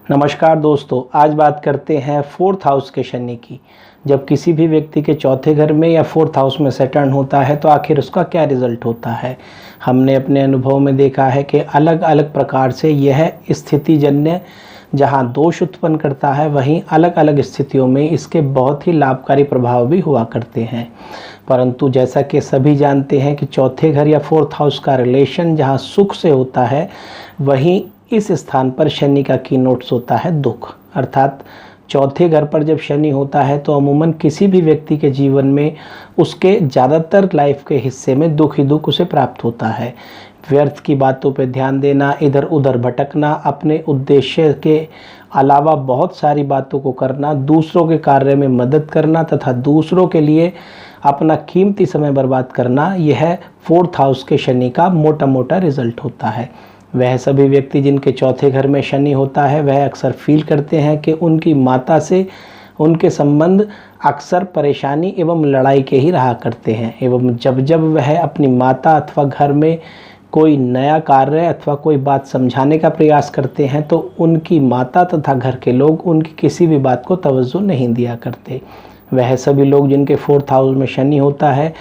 नमस्कार दोस्तों, आज बात करते हैं फोर्थ हाउस के शनि की। जब किसी भी व्यक्ति के चौथे घर में या फोर्थ हाउस में सैटर्न होता है तो आखिर उसका क्या रिजल्ट होता है। हमने अपने अनुभव में देखा है कि अलग अलग प्रकार से यह स्थितिजन्य जहां दोष उत्पन्न करता है, वहीं अलग अलग स्थितियों में इसके बहुत ही लाभकारी प्रभाव भी हुआ करते हैं। परंतु जैसा कि सभी जानते हैं कि चौथे घर या फोर्थ हाउस का रिलेशन जहां सुख से होता है, वहीं इस स्थान पर शनि का कीनोट्स होता है दुख। अर्थात चौथे घर पर जब शनि होता है तो अमूमन किसी भी व्यक्ति के जीवन में उसके ज़्यादातर लाइफ के हिस्से में दुख ही दुख उसे प्राप्त होता है। व्यर्थ की बातों पर ध्यान देना, इधर उधर भटकना, अपने उद्देश्य के अलावा बहुत सारी बातों को करना, दूसरों के कार्य में मदद करना तथा दूसरों के लिए अपना कीमती समय बर्बाद करना, यह फोर्थ हाउस के शनि का मोटा मोटा रिजल्ट होता है। वह सभी व्यक्ति जिनके चौथे घर में शनि होता है, वह अक्सर फील करते हैं कि उनकी माता से उनके संबंध अक्सर परेशानी एवं लड़ाई के ही रहा करते हैं। एवं जब जब वह अपनी माता अथवा घर में कोई नया कार्य अथवा कोई बात समझाने का प्रयास करते हैं तो उनकी माता तथा घर के लोग उनकी किसी भी बात को तवज्जो नहीं दिया करते। वह सभी लोग जिनके फोर्थ हाउस में शनि होता है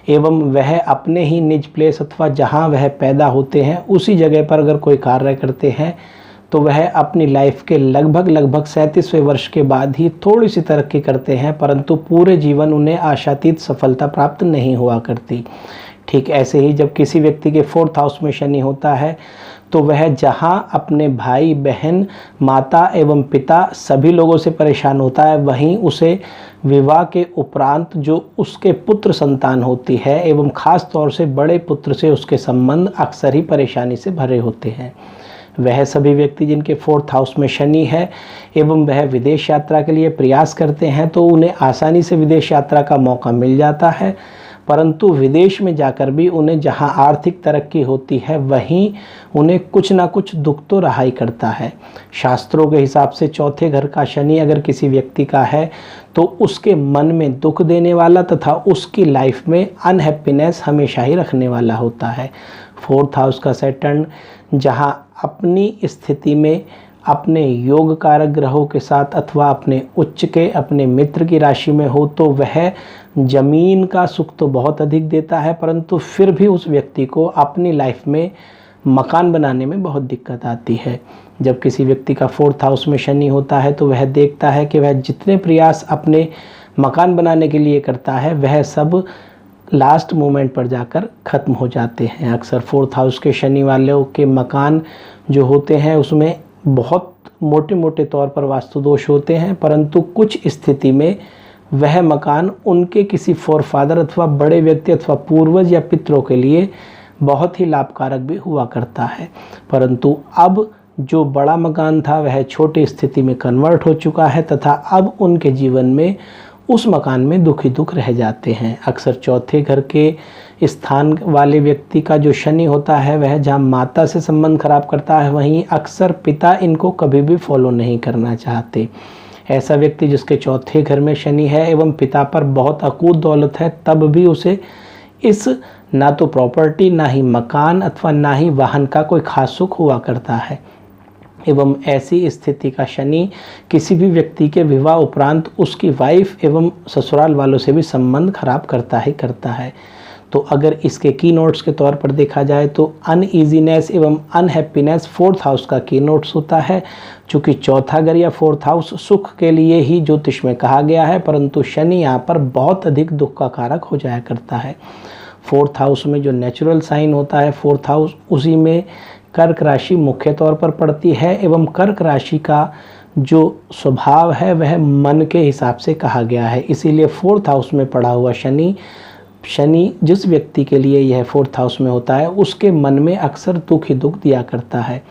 एवं वह अपने ही निज प्लेस अथवा जहां वह पैदा होते हैं उसी जगह पर अगर कोई कार्य करते हैं तो वह अपनी लाइफ के लगभग 37वें वर्ष के बाद ही थोड़ी सी तरक्की करते हैं, परंतु पूरे जीवन उन्हें आशातीत सफलता प्राप्त नहीं हुआ करती। ठीक ऐसे ही जब किसी व्यक्ति के फोर्थ हाउस में शनि होता है तो वह जहां अपने भाई बहन माता एवं पिता सभी लोगों से परेशान होता है, वहीं उसे विवाह के उपरांत जो उसके पुत्र संतान होती है एवं ख़ास तौर से बड़े पुत्र से उसके संबंध अक्सर ही परेशानी से भरे होते हैं। वह सभी व्यक्ति जिनके फोर्थ हाउस में शनि है एवं वह विदेश यात्रा के लिए प्रयास करते हैं तो उन्हें आसानी से विदेश यात्रा का मौका मिल जाता है, परंतु विदेश में जाकर भी उन्हें जहां आर्थिक तरक्की होती है वहीं उन्हें कुछ ना कुछ दुख तो रहा ही करता है। शास्त्रों के हिसाब से चौथे घर का शनि अगर किसी व्यक्ति का है तो उसके मन में दुख देने वाला तथा उसकी लाइफ में अनहैप्पीनेस हमेशा ही रखने वाला होता है। फोर्थ हाउस का सैटर्न जहां अपनी स्थिति में अपने योग कारक ग्रहों के साथ अथवा अपने उच्च के अपने मित्र की राशि में हो तो वह जमीन का सुख तो बहुत अधिक देता है, परंतु फिर भी उस व्यक्ति को अपनी लाइफ में मकान बनाने में बहुत दिक्कत आती है। जब किसी व्यक्ति का फोर्थ हाउस में शनि होता है तो वह देखता है कि वह जितने प्रयास अपने मकान बनाने के लिए करता है वह सब लास्ट मोमेंट पर जाकर ख़त्म हो जाते हैं। अक्सर फोर्थ हाउस के शनि वालों के मकान जो होते हैं उसमें बहुत मोटे मोटे तौर पर वास्तु दोष होते हैं, परंतु कुछ स्थिति में वह मकान उनके किसी फोरफादर अथवा बड़े व्यक्ति अथवा पूर्वज या पितरों के लिए बहुत ही लाभकारक भी हुआ करता है। परंतु अब जो बड़ा मकान था वह छोटी स्थिति में कन्वर्ट हो चुका है तथा अब उनके जीवन में उस मकान में दुख ही दुख रह जाते हैं। अक्सर चौथे घर के स्थान वाले व्यक्ति का जो शनि होता है वह जहाँ माता से संबंध खराब करता है, वहीं अक्सर पिता इनको कभी भी फॉलो नहीं करना चाहते। ऐसा व्यक्ति जिसके चौथे घर में शनि है एवं पिता पर बहुत अकूत दौलत है, तब भी उसे इस ना तो प्रॉपर्टी, ना ही मकान अथवा ना ही वाहन का कोई खास सुख हुआ करता है। एवं ऐसी स्थिति का शनि किसी भी व्यक्ति के विवाह उपरांत उसकी वाइफ एवं ससुराल वालों से भी संबंध खराब करता ही करता है। तो अगर इसके की नोट्स के तौर पर देखा जाए तो अनईजीनेस एवं अनहैप्पीनेस फोर्थ हाउस का की नोट्स होता है। चूँकि चौथा घर या फोर्थ हाउस सुख के लिए ही ज्योतिष में कहा गया है, परंतु शनि यहाँ पर बहुत अधिक दुख का कारक हो जाया करता है। फोर्थ हाउस में जो नेचुरल साइन होता है फोर्थ हाउस, उसी में कर्क राशि मुख्य तौर पर पड़ती है एवं कर्क राशि का जो स्वभाव है वह मन के हिसाब से कहा गया है। इसीलिए फोर्थ हाउस में पड़ा हुआ शनि जिस व्यक्ति के लिए यह फोर्थ हाउस में होता है उसके मन में अक्सर दुख ही दुख दिया करता है।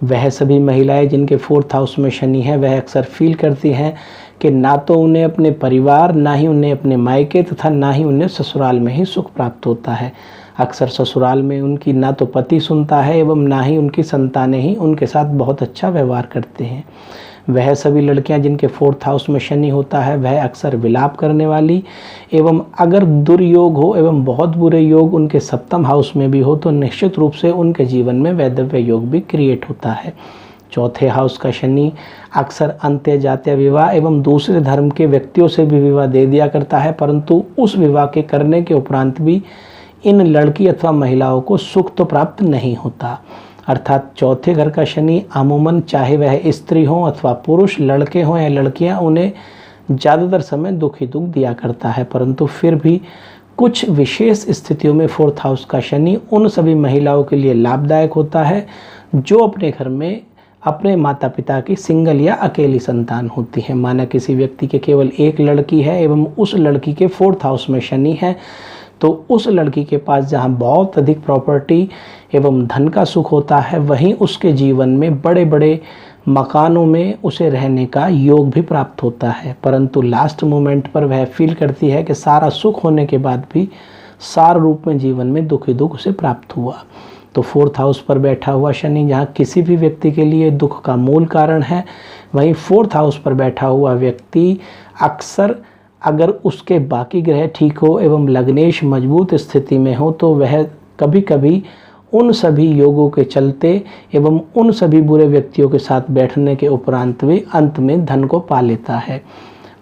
वह सभी महिलाएं जिनके फोर्थ हाउस में शनि है वह अक्सर फील करती हैं कि ना तो उन्हें अपने परिवार, ना ही उन्हें अपने मायके तथा ना ही उन्हें ससुराल में ही सुख प्राप्त होता है। अक्सर ससुराल में उनकी ना तो पति सुनता है एवं ना ही उनकी संतानें ही उनके साथ बहुत अच्छा व्यवहार करते हैं। वह सभी लड़कियां जिनके फोर्थ हाउस में शनि होता है वह अक्सर विलाप करने वाली एवं अगर दुर्योग हो एवं बहुत बुरे योग उनके सप्तम हाउस में भी हो तो निश्चित रूप से उनके जीवन में वैधव्य योग भी क्रिएट होता है। चौथे हाउस का शनि अक्सर अंत्य जातीय विवाह एवं दूसरे धर्म के व्यक्तियों से भी विवाह दे दिया करता है, परंतु उस विवाह के करने के उपरांत भी इन लड़की अथवा महिलाओं को सुख तो प्राप्त नहीं होता। अर्थात चौथे घर का शनि अमूमन चाहे वह स्त्री हो अथवा पुरुष, लड़के हों या लड़कियां, उन्हें ज़्यादातर समय दुख ही दुख दिया करता है। परंतु फिर भी कुछ विशेष स्थितियों में फोर्थ हाउस का शनि उन सभी महिलाओं के लिए लाभदायक होता है जो अपने घर में अपने माता पिता की सिंगल या अकेली संतान होती है। माना किसी व्यक्ति के केवल एक लड़की है एवं उस लड़की के फोर्थ हाउस में शनि है, तो उस लड़की के पास जहाँ बहुत अधिक प्रॉपर्टी एवं धन का सुख होता है, वहीं उसके जीवन में बड़े बड़े मकानों में उसे रहने का योग भी प्राप्त होता है। परंतु लास्ट मोमेंट पर वह फील करती है कि सारा सुख होने के बाद भी सार रूप में जीवन में दुख ही दुख उसे प्राप्त हुआ। तो फोर्थ हाउस पर बैठा हुआ शनि जहाँ किसी भी व्यक्ति के लिए दुख का मूल कारण है, वहीं फोर्थ हाउस पर बैठा हुआ व्यक्ति अक्सर अगर उसके बाकी ग्रह ठीक हो एवं लग्नेश मजबूत स्थिति में हो तो वह कभी कभी उन सभी योगों के चलते एवं उन सभी बुरे व्यक्तियों के साथ बैठने के उपरांत भी अंत में धन को पा लेता है।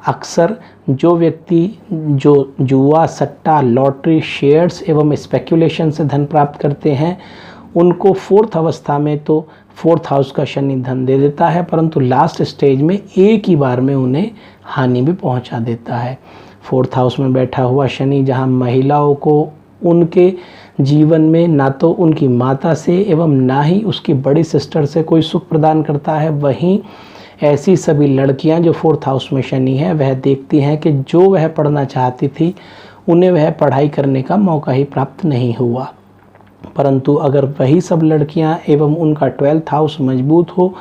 अक्सर जो व्यक्ति जो जुआ, सट्टा, लॉटरी, शेयर्स एवं स्पेक्युलेशन से धन प्राप्त करते हैं, उनको फोर्थ अवस्था में तो फोर्थ हाउस का शनि धन दे देता है, परंतु लास्ट स्टेज में एक ही बार में उन्हें हानि भी पहुंचा देता है। फोर्थ हाउस में बैठा हुआ शनि जहां महिलाओं को उनके जीवन में ना तो उनकी माता से एवं ना ही उसकी बड़ी सिस्टर से कोई सुख प्रदान करता है, वहीं ऐसी सभी लड़कियां जो फोर्थ हाउस में शनि है वह देखती हैं कि जो वह पढ़ना चाहती थी उन्हें वह पढ़ाई करने का मौका ही प्राप्त नहीं हुआ। परंतु अगर वही सब लड़कियां एवं उनका 12th हाउस मजबूत हो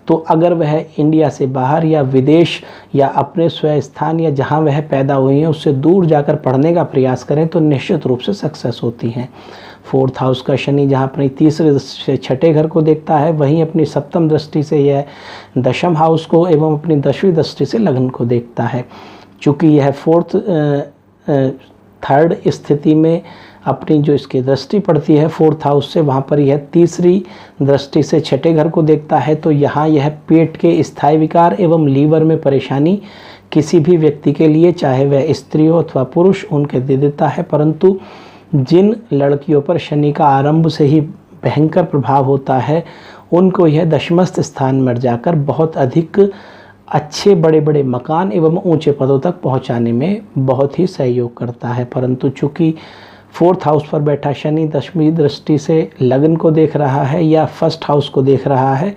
तो अगर वह इंडिया से बाहर या विदेश या अपने स्वयं स्थान या जहां वह पैदा हुई हैं उससे दूर जाकर पढ़ने का प्रयास करें तो निश्चित रूप से सक्सेस होती हैं। फोर्थ हाउस का शनि जहां अपनी तीसरे से छठे घर को देखता है, वहीं अपनी सप्तम दृष्टि से यह दशम हाउस को एवं अपनी 10वीं दृष्टि से लग्न को देखता है। चूँकि यह थर्ड स्थिति में अपनी जो इसकी दृष्टि पड़ती है फोर्थ हाउस से, वहाँ पर यह तीसरी दृष्टि से छठे घर को देखता है, तो यहाँ यह पेट के स्थायी विकार एवं लीवर में परेशानी किसी भी व्यक्ति के लिए, चाहे वह स्त्री हो अथवा पुरुष, उनके दे देता है। परंतु जिन लड़कियों पर शनि का आरंभ से ही भयंकर प्रभाव होता है, उनको यह दशमस्थ स्थान में जाकर बहुत अधिक अच्छे बड़े बड़े मकान एवं ऊंचे पदों तक पहुंचाने में बहुत ही सहयोग करता है। परंतु चूँकि फोर्थ हाउस पर बैठा शनि 10वीं दृष्टि से लग्न को देख रहा है या फर्स्ट हाउस को देख रहा है,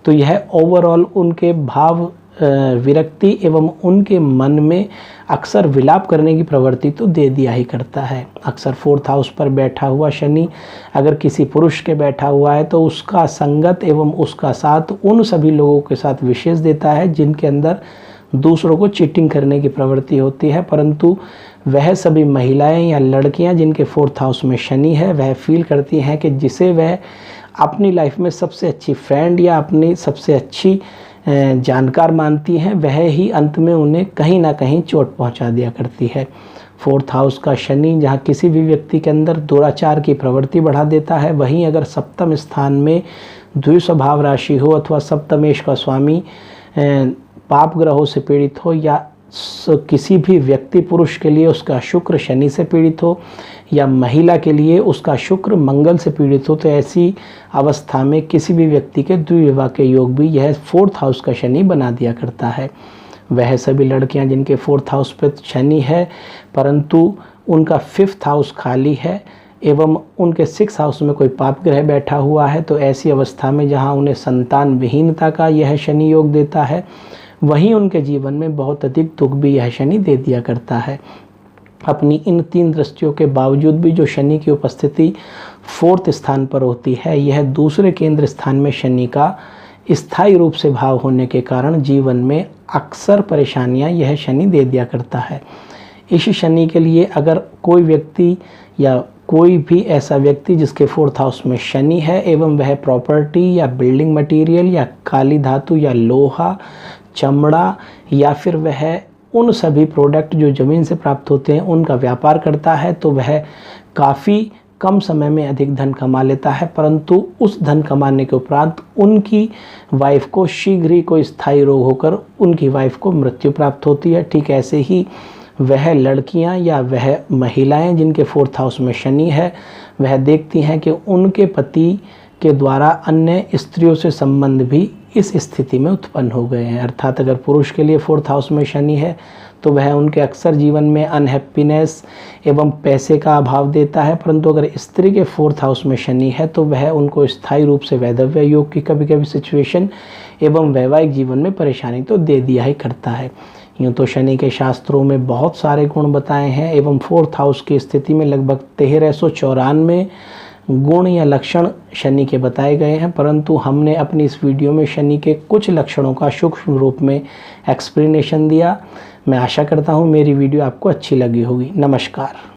तो यह ओवरऑल उनके भाव विरक्ति एवं उनके मन में अक्सर विलाप करने की प्रवृत्ति तो दे दिया ही करता है। अक्सर फोर्थ हाउस पर बैठा हुआ शनि अगर किसी पुरुष के बैठा हुआ है तो उसका संगत एवं उसका साथ उन सभी लोगों के साथ विशेष देता है जिनके अंदर दूसरों को चीटिंग करने की प्रवृत्ति होती है। परंतु वह सभी महिलाएं या लड़कियां जिनके फोर्थ हाउस में शनि है, वह फील करती हैं कि जिसे वह अपनी लाइफ में सबसे अच्छी फ्रेंड या अपनी सबसे अच्छी जानकार मानती हैं, वह ही अंत में उन्हें कहीं ना कहीं चोट पहुंचा दिया करती है। फोर्थ हाउस का शनि जहां किसी भी व्यक्ति के अंदर दुराचार की प्रवृत्ति बढ़ा देता है, वहीं अगर सप्तम स्थान में द्विस्वभाव राशि हो अथवा सप्तमेश का स्वामी पाप ग्रहों से पीड़ित हो या किसी भी व्यक्ति पुरुष के लिए उसका शुक्र शनि से पीड़ित हो या महिला के लिए उसका शुक्र मंगल से पीड़ित हो, तो ऐसी अवस्था में किसी भी व्यक्ति के द्विविवाह के योग भी यह फोर्थ हाउस का शनि बना दिया करता है। वह सभी लड़कियां जिनके फोर्थ हाउस पे शनि है परंतु उनका 5th हाउस खाली है एवं उनके 6th हाउस में कोई पाप ग्रह बैठा हुआ है, तो ऐसी अवस्था में जहां उन्हें संतान विहीनता का यह शनि योग देता है, वहीं उनके जीवन में बहुत अधिक दुख भी यह शनि दे दिया करता है। अपनी इन 3 दृष्टियों के बावजूद भी जो शनि की उपस्थिति 4th स्थान पर होती है, यह दूसरे केंद्र स्थान में शनि का स्थायी रूप से भाव होने के कारण जीवन में अक्सर परेशानियां यह शनि दे दिया करता है। इस शनि के लिए अगर कोई व्यक्ति या कोई भी ऐसा व्यक्ति जिसके 4th हाउस में शनि है एवं वह प्रॉपर्टी या बिल्डिंग मटेरियल या काली धातु या लोहा, चमड़ा या फिर वह उन सभी प्रोडक्ट जो ज़मीन से प्राप्त होते हैं उनका व्यापार करता है, तो वह काफ़ी कम समय में अधिक धन कमा लेता है, परंतु उस धन कमाने के उपरांत उनकी वाइफ को शीघ्र ही कोई स्थायी रोग होकर उनकी वाइफ को मृत्यु प्राप्त होती है। ठीक ऐसे ही वह लड़कियां या वह महिलाएं जिनके 4th हाउस में शनि है, वह देखती हैं कि उनके पति के द्वारा अन्य स्त्रियों से संबंध भी इस स्थिति में उत्पन्न हो गए हैं। अर्थात अगर पुरुष के लिए 4th हाउस में शनि है तो वह उनके अक्सर जीवन में अनहैप्पीनेस एवं पैसे का अभाव देता है, परंतु अगर स्त्री के 4th हाउस में शनि है तो वह उनको स्थायी रूप से वैधव्य योग की कभी कभी सिचुएशन एवं वैवाहिक जीवन में परेशानी तो दे दिया ही करता है। यूँ तो शनि के शास्त्रों में बहुत सारे गुण बताए हैं एवं 4th हाउस की स्थिति में लगभग 1394 गुण या लक्षण शनि के बताए गए हैं, परंतु हमने अपनी इस वीडियो में शनि के कुछ लक्षणों का सूक्ष्म रूप में एक्सप्लेनेशन दिया। मैं आशा करता हूँ मेरी वीडियो आपको अच्छी लगी होगी। नमस्कार।